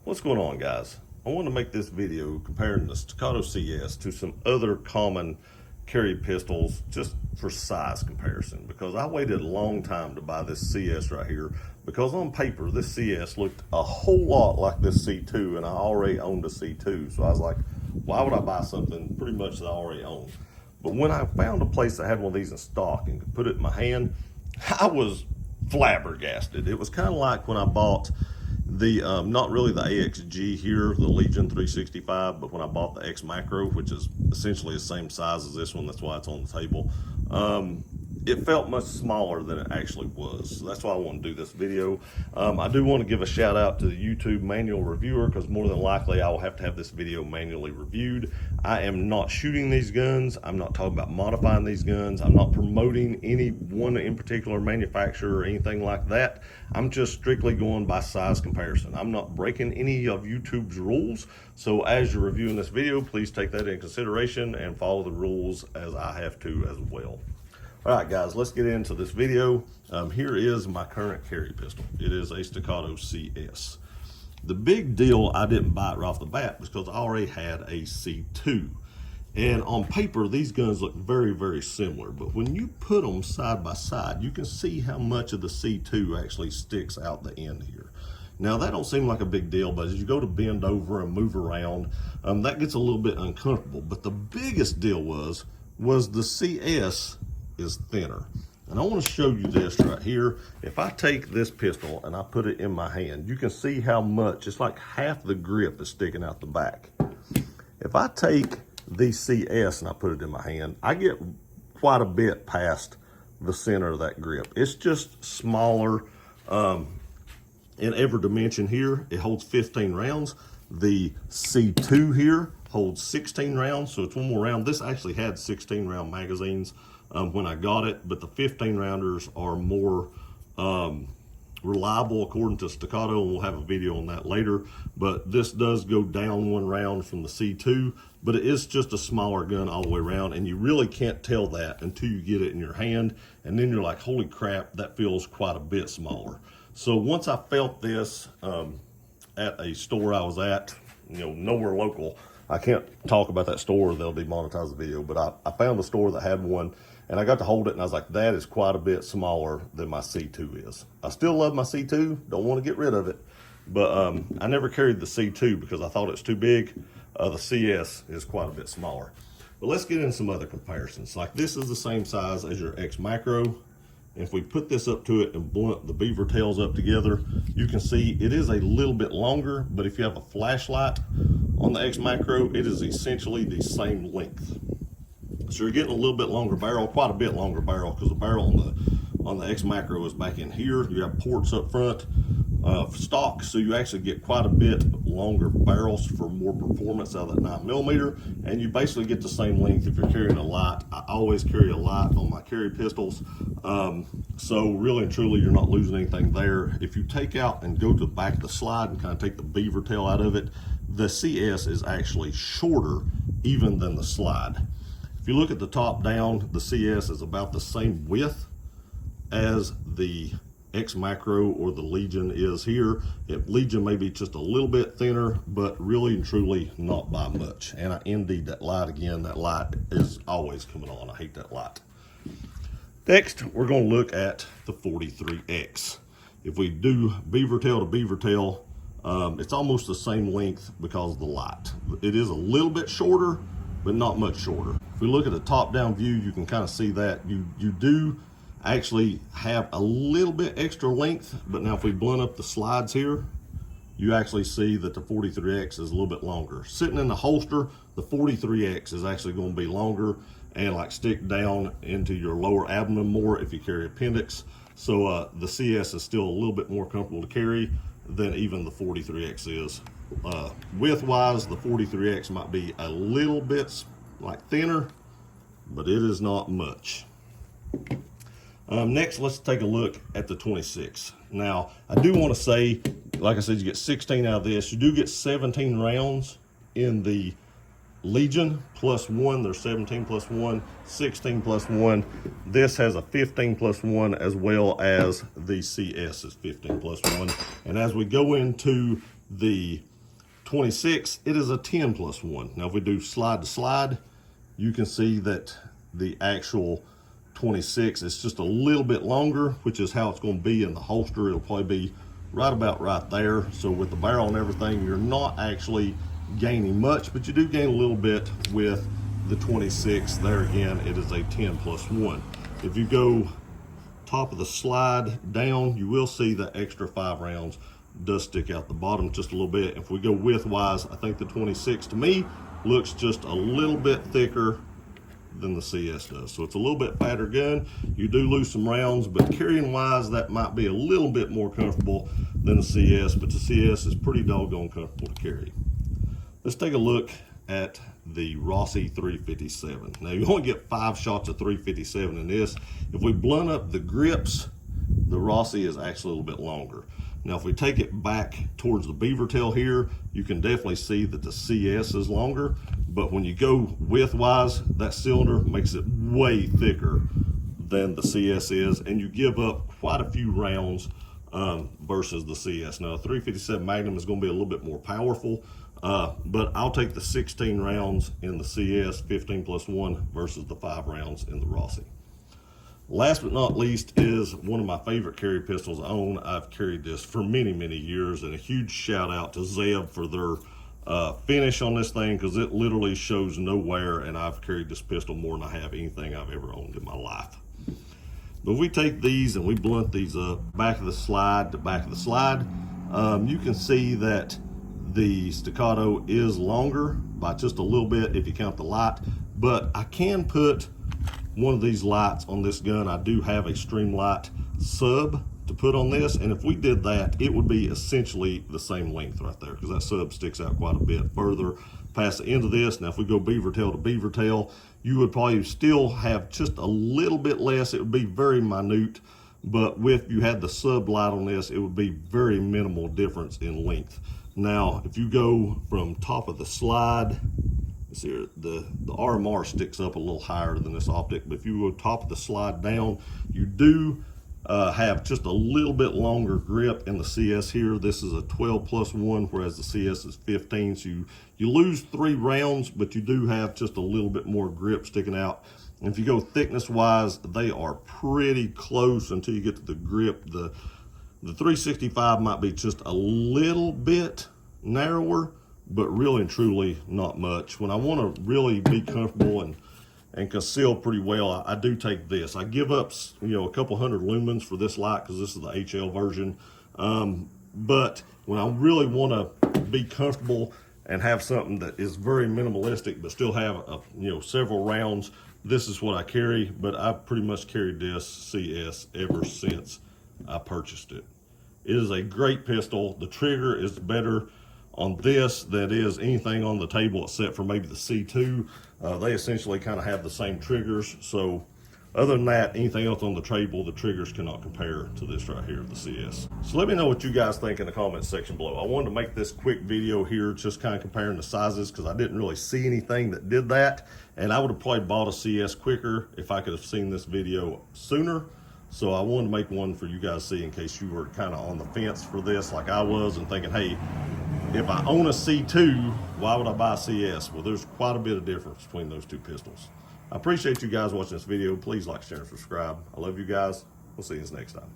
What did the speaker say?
What's going on, guys? I want to make this video comparing the Staccato CS to some other common carry pistols just for size comparison, because I waited a long time to buy this CS right here because on paper this CS looked a whole lot like this C2 and I already owned a C2, so I was like, why would I buy something pretty much that I already own? But when I found a place that had one of these in stock and could put it in my hand, I was flabbergasted. It was kind of like when I bought the not really the AXG here, the Legion 365, but when I bought the X Macro, which is essentially the same size as this one, that's why it's on the table, it felt much smaller than it actually was. So that's why I want to do this video. I do want to give a shout out to the YouTube manual reviewer, because more than likely I will have to have this video manually reviewed. I am not shooting these guns. I'm not talking about modifying these guns. I'm not promoting any one in particular manufacturer or anything like that. I'm just strictly going by size comparison. I'm not breaking any of YouTube's rules. So as you're reviewing this video, please take that into consideration and follow the rules as I have to as well. All right, guys, let's get into this video. Here is my current carry pistol. It is a Staccato CS. The big deal I didn't buy it right off the bat was because I already had a C2. And on paper, these guns look very, very similar. But when you put them side by side, you can see how much of the C2 actually sticks out the end here. Now, that don't seem like a big deal, but as you go to bend over and move around, that gets a little bit uncomfortable. But the biggest deal was the CS is thinner. And I want to show you this right here. If I take this pistol and I put it in my hand, you can see how much, it's like half the grip is sticking out the back. If I take the CS and I put it in my hand, I get quite a bit past the center of that grip. It's just smaller in every dimension here. It holds 15 rounds. The C2 here holds 16 rounds, so it's one more round. This actually had 16 round magazines when I got it, but the 15 rounders are more reliable according to Staccato, and we'll have a video on that later. But this does go down one round from the C2, but it is just a smaller gun all the way around, and you really can't tell that until you get it in your hand, and then you're like, holy crap, that feels quite a bit smaller. So once I felt this at a store I was at, nowhere local, I can't talk about that store, they'll demonetize the video, but I found a store that had one, and I got to hold it, and I was like, that is quite a bit smaller than my C2 is. I still love my C2, don't want to get rid of it, but I never carried the C2 because I thought it was too big. The CS is quite a bit smaller. But let's get into some other comparisons. Like, this is the same size as your X Macro. If we put this up to it and blunt the beaver tails up together, you can see it is a little bit longer, but if you have a flashlight on the X Macro, it is essentially the same length. So you're getting a little bit longer barrel, quite a bit longer barrel, because the barrel on the X Macro is back in here. You have ports up front, stock, so you actually get quite a bit longer barrels for more performance out of that 9mm, and you basically get the same length if you're carrying a light. I always carry a light on my carry pistols, so really and truly you're not losing anything there. If you take out and go to the back of the slide and kind of take the beaver tail out of it, the CS is actually shorter even than the slide. If you look at the top down, the CS is about the same width as the X Macro or the Legion is here. Legion may be just a little bit thinner, but really and truly not by much. And I indeed that light again, that light is always coming on. I hate that light. Next, we're going to look at the 43X. If we do beaver tail to beaver tail, it's almost the same length because of the light. It is a little bit shorter, but not much shorter. If we look at the top down view, you can kind of see that you do actually have a little bit extra length, but now if we blunt up the slides here, you actually see that the 43X is a little bit longer. Sitting in the holster, the 43X is actually going to be longer and like stick down into your lower abdomen more if you carry appendix. So the CS is still a little bit more comfortable to carry than even the 43X is. Width wise, the 43X might be a little bit like thinner, but it is not much. Next, let's take a look at the 26. Now, I do want to say, like I said, you get 16 out of this. You do get 17 rounds in the Legion plus 1. There's 17 plus 1, 16 plus 1. This has a 15 plus 1, as well as the CS is 15 plus 1. And as we go into the 26, it is a 10+1. Now if we do slide to slide, you can see that the actual 26 is just a little bit longer, which is how it's going to be in the holster. It'll probably be right about right there. So with the barrel and everything, you're not actually gaining much, but you do gain a little bit with the 26. There again, it is a 10+1. If you go top of the slide down, you will see the extra 5 rounds does stick out the bottom just a little bit. If we go width-wise, I think the 26 to me looks just a little bit thicker than the CS does. So it's a little bit fatter gun. You do lose some rounds, but carrying wise, that might be a little bit more comfortable than the CS, but the CS is pretty doggone comfortable to carry. Let's take a look at the Rossi 357. Now you only get 5 shots of 357 in this. If we blunt up the grips, the Rossi is actually a little bit longer. Now if we take it back towards the beaver tail here, you can definitely see that the CS is longer, but when you go width-wise, that cylinder makes it way thicker than the CS is, and you give up quite a few rounds versus the CS. Now, a 357 Magnum is going to be a little bit more powerful, but I'll take the 16 rounds in the CS 15+1 versus the 5 rounds in the Rossi. Last but not least is one of my favorite carry pistols I own. I've carried this for many, many years, and a huge shout out to Zeb for their finish on this thing, because it literally shows no wear, and I've carried this pistol more than I have anything I've ever owned in my life. But if we take these and we blunt these up, back of the slide to back of the slide, you can see that the Staccato is longer by just a little bit if you count the light, but I can put one of these lights on this gun. I do have a Streamlight sub to put on this, and if we did that, it would be essentially the same length right there, because that sub sticks out quite a bit further past the end of this. Now if we go beaver tail to beaver tail, you would probably still have just a little bit less. It would be very minute, but if you had the sub light on this, it would be very minimal difference in length. Now if you go from top of the slide, see here, the RMR sticks up a little higher than this optic, but if you go top of the slide down, you do have just a little bit longer grip in the CS here. This is a 12+1, whereas the CS is 15. So you lose 3 rounds, but you do have just a little bit more grip sticking out. And if you go thickness wise, they are pretty close until you get to the grip. The 365 might be just a little bit narrower, but really and truly not much. When I want to really be comfortable and conceal pretty well, I do take this. I give up, a couple hundred lumens for this light because this is the HL version. But when I really want to be comfortable and have something that is very minimalistic but still have several rounds, this is what I carry. But I've pretty much carried this CS ever since I purchased it. It is a great pistol. The trigger is better on this than is anything on the table except for maybe the C2. They essentially kind of have the same triggers. So other than that, anything else on the table, the triggers cannot compare to this right here, the CS. So let me know what you guys think in the comments section below. I wanted to make this quick video here, just kind of comparing the sizes, because I didn't really see anything that did that. And I would have probably bought a CS quicker if I could have seen this video sooner. So I wanted to make one for you guys to see in case you were kind of on the fence for this like I was and thinking, hey, if I own a C2, why would I buy a CS? Well, there's quite a bit of difference between those two pistols. I appreciate you guys watching this video. Please like, share, and subscribe. I love you guys. We'll see you next time.